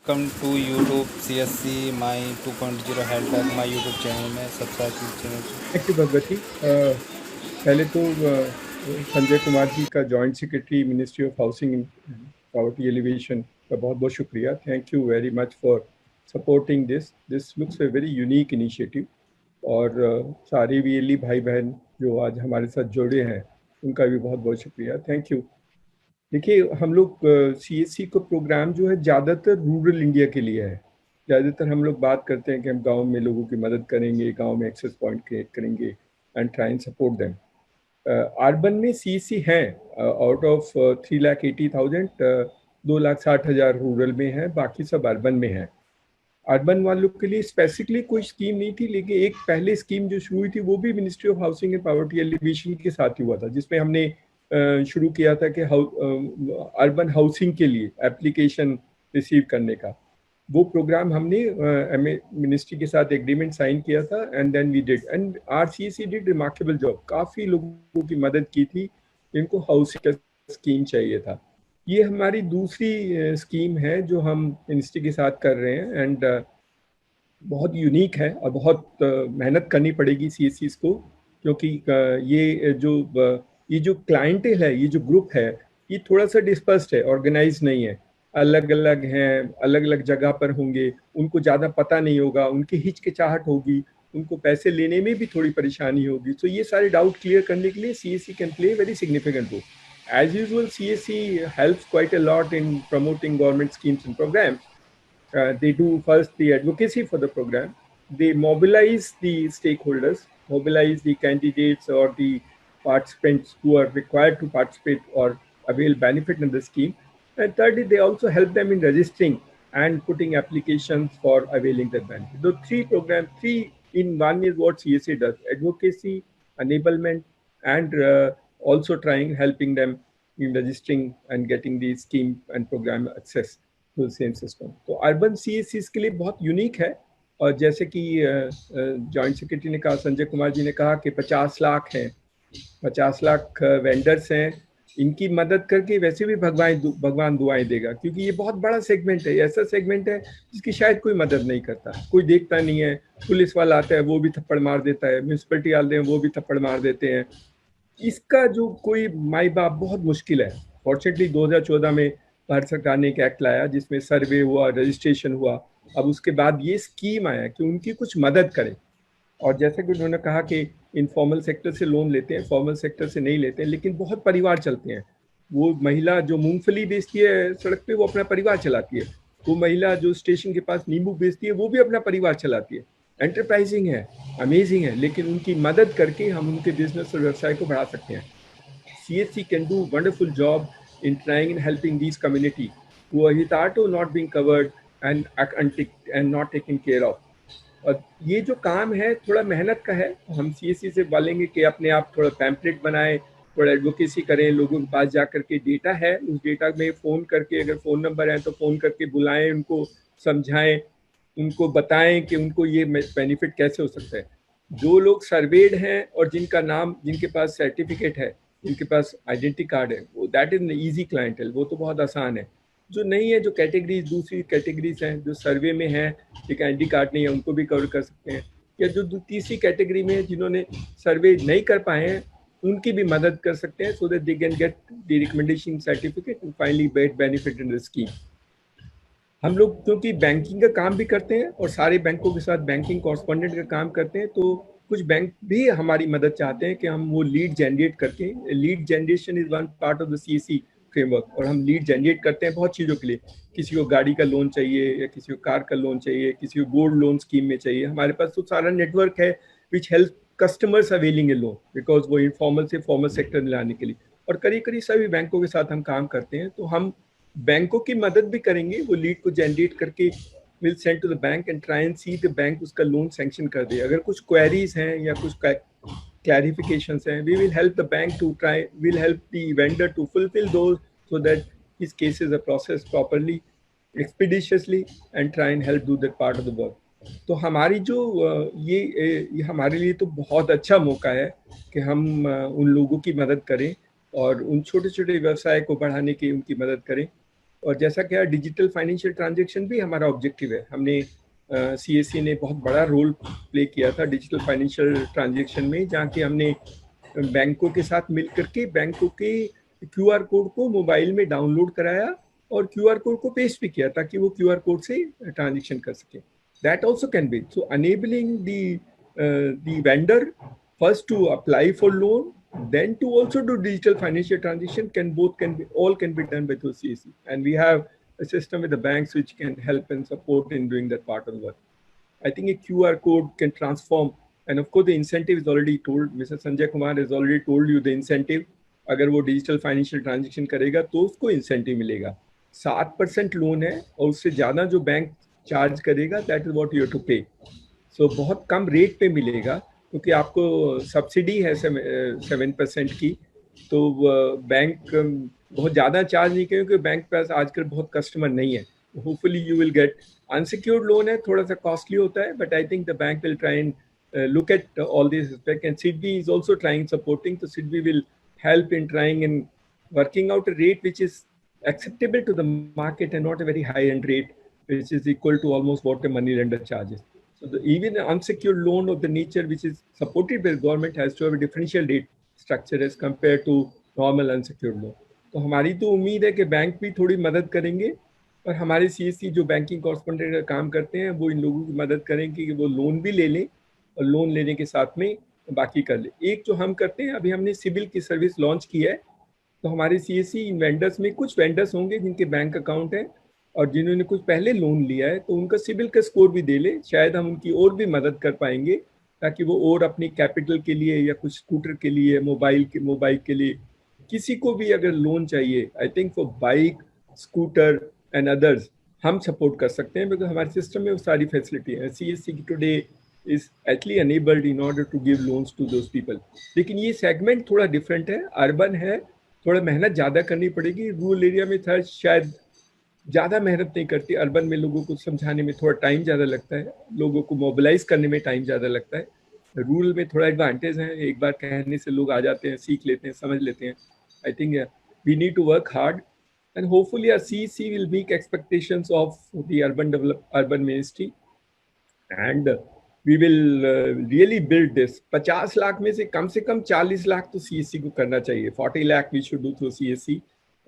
Welcome to YouTube CSC my 2.0 hashtag my YouTube channel में subscribe channel को। Thank you Bhagwati. पहले तो संजय कुमार जी का joint secretary ministry of housing and poverty alleviation का बहुत बहुत शुक्रिया। Thank you very much for supporting this looks a very unique initiative. और सारे वीएलई भाई बहन जो आज हमारे साथ जुड़े हैं उनका भी बहुत बहुत शुक्रिया। Thank you. देखिए, हम लोग सीएससी का प्रोग्राम जो है ज़्यादातर रूरल इंडिया के लिए है। ज़्यादातर हम लोग बात करते हैं कि हम गांव में लोगों की मदद करेंगे, गांव में एक्सेस पॉइंट क्रिएट करेंगे and try and support them. Urban में सीएससी हैं, आउट ऑफ 3,80,000 2,60,000 रूरल में है, बाकी सब अर्बन में है। अर्बन वालों के लिए स्पेसिफिकली कोई स्कीम नहीं थी, लेकिन एक पहले स्कीम जो शुरू हुई थी वो भी ministry of housing and poverty elevation के साथ ही हुआ था, जिसमें हमने शुरू किया था कि अर्बन हाउसिंग के लिए एप्लीकेशन रिसीव करने का। वो प्रोग्राम हमने मिनिस्ट्री के साथ एग्रीमेंट साइन किया था and then we did and RCAC did remarkable job. काफ़ी लोगों की मदद की थी जिनको हाउसिंग का स्कीम चाहिए था। ये हमारी दूसरी स्कीम है जो हम मिनिस्ट्री के साथ कर रहे हैं एंड बहुत यूनिक है और बहुत मेहनत करनी पड़ेगी सीएससीज को, क्योंकि ये जो क्लाइंटेल है, ये जो ग्रुप है, ये थोड़ा सा डिस्पर्स्ड है, ऑर्गेनाइज नहीं है, अलग अलग हैं, अलग अलग जगह पर होंगे, उनको ज़्यादा पता नहीं होगा, उनकी हिचकिचाहट होगी, उनको पैसे लेने में भी थोड़ी परेशानी होगी। तो ये सारे डाउट क्लियर करने के लिए CSC can play very significant role. As usual, CSC helps quite a lot in promoting government schemes and programs. They do first the advocacy for the program. They mobilize the stakeholders, mobilize the candidates or the participants who are required to participate or avail benefit in the scheme. And thirdly, they also help them in registering and putting applications for availing the benefit. The three programs, three in one is what CSA does: advocacy, enablement, and also helping them in registering and getting the scheme and program access to the same system. तो urban CSC इसके लिए बहुत unique है। और जैसे कि joint secretary ने कहा, संजय कुमार जी ने कहा कि 50 लाख हैं, 50 लाख वेंडर्स हैं, इनकी मदद करके वैसे भी भगवान दुआएं देगा, क्योंकि ये बहुत बड़ा सेगमेंट है, ऐसा सेगमेंट है जिसकी शायद कोई मदद नहीं करता, कोई देखता नहीं है। पुलिस वाला आता है वो भी थप्पड़ मार देता है, म्यूनसिपलिटी वाले हैं वो भी थप्पड़ मार देते हैं। इसका जो कोई माई बाप बहुत मुश्किल है। फॉर्चुनेटली 2014 में भारत सरकार ने एक एक्ट लाया जिसमें सर्वे हुआ, रजिस्ट्रेशन हुआ। अब उसके बाद ये स्कीम आया कि उनकी कुछ मदद करें। और जैसे कि उन्होंने कहा कि इनफॉर्मल सेक्टर से लोन लेते हैं, फॉर्मल सेक्टर से नहीं लेते हैं, लेकिन बहुत परिवार चलते हैं। वो महिला जो मूंगफली बेचती है सड़क पे, वो अपना परिवार चलाती है। वो महिला जो स्टेशन के पास नींबू बेचती है, वो भी अपना परिवार चलाती है। एंटरप्राइजिंग है, अमेजिंग है, लेकिन उनकी मदद करके हम उनके बिजनेस और व्यवसाय को बढ़ा सकते हैं। CSC can do wonderful job in trying and helping these community who are hitherto not being covered and not taken care of. और ये जो काम है थोड़ा मेहनत का है। हम CSC से बोलेंगे कि अपने आप थोड़ा पैम्पलेट बनाएं, थोड़ा एडवोकेसी करें, लोगों के पास जा करके डेटा है, उस डेटा में फ़ोन करके, अगर फ़ोन नंबर है तो फ़ोन करके बुलाएं, उनको समझाएं, उनको बताएं कि उनको ये बेनिफिट कैसे हो सकता है। जो लोग सर्वेड हैं और जिनका नाम, जिनके पास सर्टिफिकेट है, जिनके पास आइडेंटिटी कार्ड है, वो दैट इज ईजी क्लाइंटल, वो तो बहुत आसान है। जो नहीं है, जो कैटेगरीज, दूसरी कैटेगरीज हैं, जो सर्वे में है एक आईडी कार्ड नहीं है, उनको भी कवर कर सकते हैं। या जो तीसरी कैटेगरी में है, जिन्होंने सर्वे नहीं कर पाए हैं, उनकी भी मदद कर सकते हैं, so that they can get the recommendation certificate and finally get benefit in the scheme. हम लोग क्योंकि बैंकिंग का काम भी करते हैं और सारे बैंकों के साथ बैंकिंग कॉरस्पॉन्डेंट का काम करते हैं, तो कुछ बैंक भी हमारी मदद चाहते हैं कि हम वो लीड जनरेट करके, lead generation is one part of the CSC framework, और हम लीड जनरेट करते हैं बहुत चीज़ों के लिए। किसी को गाड़ी का लोन चाहिए, या किसी को कार का लोन चाहिए, किसी को गोल्ड लोन स्कीम में चाहिए, हमारे पास तो सारा नेटवर्क है which help customers availing A loan, because वो इनफॉर्मल से फॉर्मल सेक्टर में लाने के लिए। और करीब करीब सभी बैंकों के साथ हम काम करते हैं, तो हम बैंकों की मदद भी करेंगे। वो लीड को जनरेट करके will send to the bank and try and see the bank उसका लोन सैंक्शन कर दे। अगर कुछ क्वेरीज हैं या कुछ clarifications हैं, we will help the bank to try, will help the vendor to fulfill those so that his cases are processed properly, expeditiously, and try and help do that part of the work. तो हमारी जो ये हमारे लिए तो बहुत अच्छा मौका है कि हम उन लोगों की मदद करें और उन छोटे छोटे व्यवसाय को बढ़ाने की उनकी मदद करें। और जैसा कि डिजिटल फाइनेंशियल ट्रांजेक्शन भी हमारा ऑब्जेक्टिव है। हमने सीएससी ने बहुत बड़ा रोल प्ले किया था डिजिटल फाइनेंशियल ट्रांजेक्शन में, जहाँ कि हमने बैंकों के साथ मिलकर के बैंकों के क्यूआर कोड को मोबाइल में डाउनलोड कराया और क्यूआर कोड को पेस्ट भी किया ताकि वो क्यूआर कोड से ट्रांजेक्शन कर सके। That also can be so enabling the vendor first to apply for loan, then to also do digital financial transaction can be done by through CSC, and we have a system with the banks which can help and support in doing that part of the work. I think a QR code can transform, and of course the incentive is already told. Mr. Sanjay Kumar has already told you the incentive. अगर वो digital financial transaction करेगा तो उसको incentive मिलेगा। 7% loan है और उससे ज़्यादा जो बैंक चार्ज करेगा that is what you to pay. So बहुत कम रेट पे मिलेगा क्योंकि आपको सब्सिडी है 7% की। तो बैंक बहुत ज़्यादा चार्ज नहीं करेगा क्योंकि बैंक के पास आजकल बहुत कस्टमर नहीं है। Hopefully you will get unsecured loan है, थोड़ा सा कॉस्टली होता है, but I think the bank will try and look at all these aspects, and SIDBI is also trying supporting. So SIDBI will help in trying and working out a rate which is acceptable to the market and not a very high end rate which is equal to almost what a money lender charges. So even an unsecured loan of the nature which is supported by the government has to have a differential rate structure as compared to normal unsecured loan. तो हमारी तो उम्मीद है कि bank भी थोड़ी मदद करेंगे और हमारे सीएससी जो बैंकिंग कॉरस्पॉन्डेंट का काम करते हैं वो इन लोगों की मदद करेंगे कि वो लोन भी ले लें और लोन लेने के साथ में बाकी कर ले। एक जो हम करते हैं, अभी हमने सिबिल की सर्विस लॉन्च की है, तो हमारे सीएससी इन वेंडर्स में कुछ वेंडर्स होंगे जिनके बैंक अकाउंट है और जिन्होंने कुछ पहले लोन लिया है, तो उनका सिबिल का स्कोर भी दे ले, शायद हम उनकी और भी मदद कर पाएंगे ताकि वो और अपनी कैपिटल के लिए या कुछ स्कूटर के लिए, मोबाइल के लिए किसी को भी अगर लोन चाहिए, I think for bike, scooter and others हम सपोर्ट कर सकते हैं बिकॉज हमारे सिस्टम में वो सारी फैसिलिटी है। सीएससी की today is actually enabled in order to give loans to those people. लेकिन ये सेगमेंट थोड़ा डिफरेंट है, अर्बन है, थोड़ा मेहनत ज़्यादा करनी पड़ेगी। रूरल एरिया में था शायद ज़्यादा मेहनत नहीं करती, अर्बन में लोगों को समझाने में थोड़ा टाइम ज़्यादा लगता है, लोगों को मोबिलाइज करने में टाइम ज़्यादा लगता है। रूरल में थोड़ा एडवांटेज है, एक बार कहने से लोग आ जाते हैं, सीख लेते हैं, समझ लेते हैं। I think we need to work hard and hopefully our CEC will meet expectations of the urban ministry and we will really build this. 50 lakh में से कम 40 लाख तो CSC को करना चाहिए। 40 lakh we should do through CSC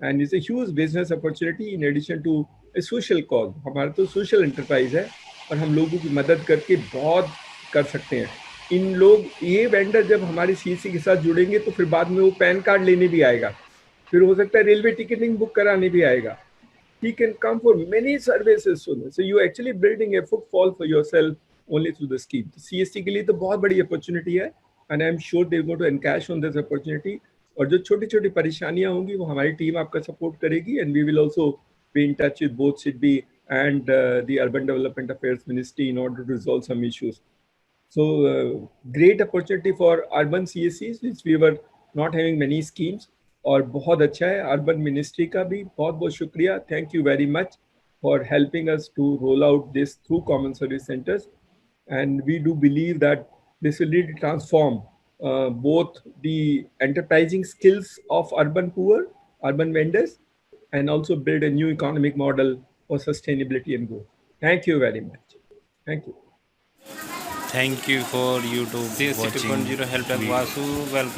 and it's a huge business opportunity in addition to a social cause. हमारा तो social enterprise है और हम लोगों की मदद करके बहुत कर सकते हैं। इन लोग ये वेंडर जब हमारे CSC के साथ जुड़ेंगे तो फिर बाद में वो पैन कार्ड लेने भी आएगा, फिर हो सकता है रेलवे टिकटिंग बुक कराने भी आएगा। He can come for many services soon. So you actually building a footfall for yourself only through the scheme. CSC के लिए तो बहुत बड़ी अपॉर्चुनिटी है and I'm sure they're going to encash on this opportunity. और जो छोटी छोटी परेशानियां होंगी वो हमारी टीम आपका सपोर्ट करेगी and we will also be in touch with both SIDBI and the Urban Development Affairs Ministry in order to resolve some issues. So great opportunity for urban CSCs which we were not having many schemes. और बहुत अच्छा है, urban ministry का भी बहुत बहुत शुक्रिया। Thank you very much for helping us to roll out this through common service centres and we do believe that this will read transform both the enterprising skills of urban poor, urban vendors, and also build a new economic model for sustainability and growth. Thank you very much. Thank you. Thank you for YouTube CSC watching. 2.0 help desk Vasu, welcome